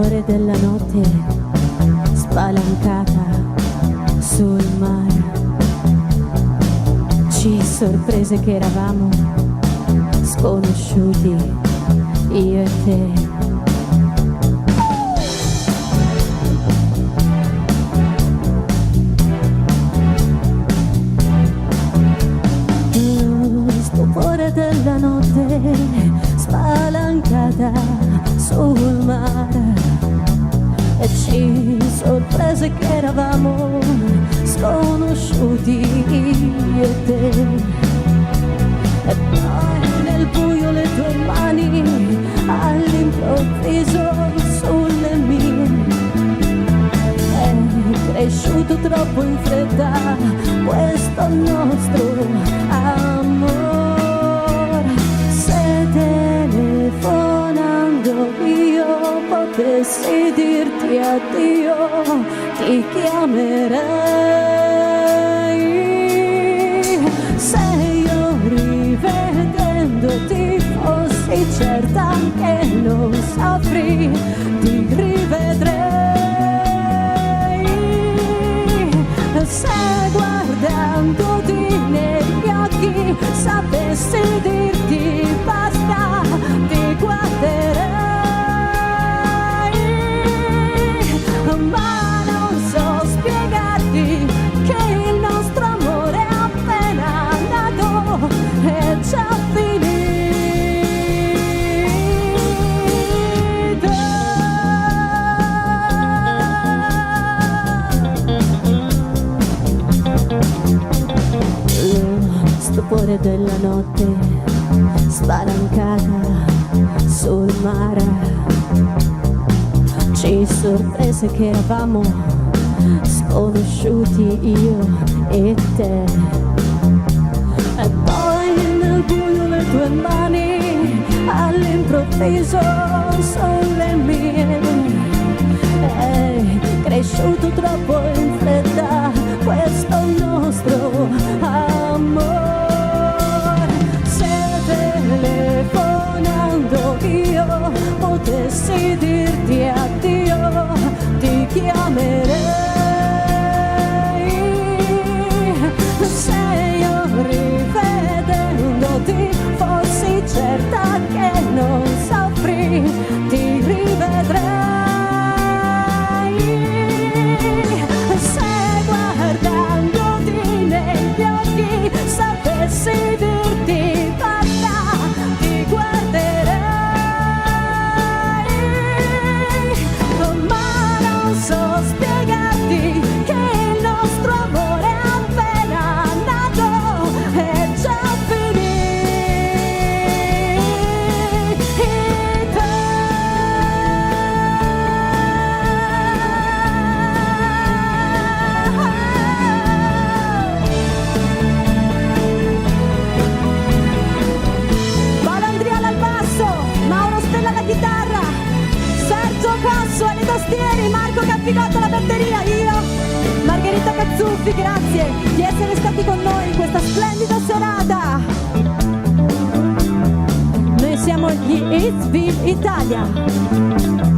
stupore della notte spalancata sul mare, ci sorprese che eravamo sconosciuti, io e te. Stupore della notte spalancata sul mare, e ci sorprese che eravamo sconosciuti, io e te. E poi nel buio le tue mani all'improvviso sulle mie. È cresciuto troppo in fretta questo nostro amor. Se telefonando io potessi dirti addio, ti chiamerei. Se io rivedendoti fossi certa che non saprei, ti rivedrei. Se guardandoti negli occhi sapessi dirti basta, ti guarderei. Ma non so spiegarti che il nostro amore è appena nato, è già finito. Stupore della notte spalancata sul mare, ci sorprese che eravamo sconosciuti, io e te. E poi nel buio le tue mani all'improvviso sulle mie. È cresciuto troppo in fretta questo nostro amore. Telefonando io potessi dirti addio, ti chiamerei. Se io rivedendoti fossi certa che non saprei, ti rivedrei. Se guardandoti negli occhi sapessi dirti basta, ti guarderei. Ma non so spiegarti che il nostro amore è appena nato, è già chitarra, Sergio Casso alle tastiere, Marco Cappicotto alla batteria, io, Margherita Cazzuffi, grazie di essere stati con noi in questa splendida serata. Noi siamo gli It's Viv Italia.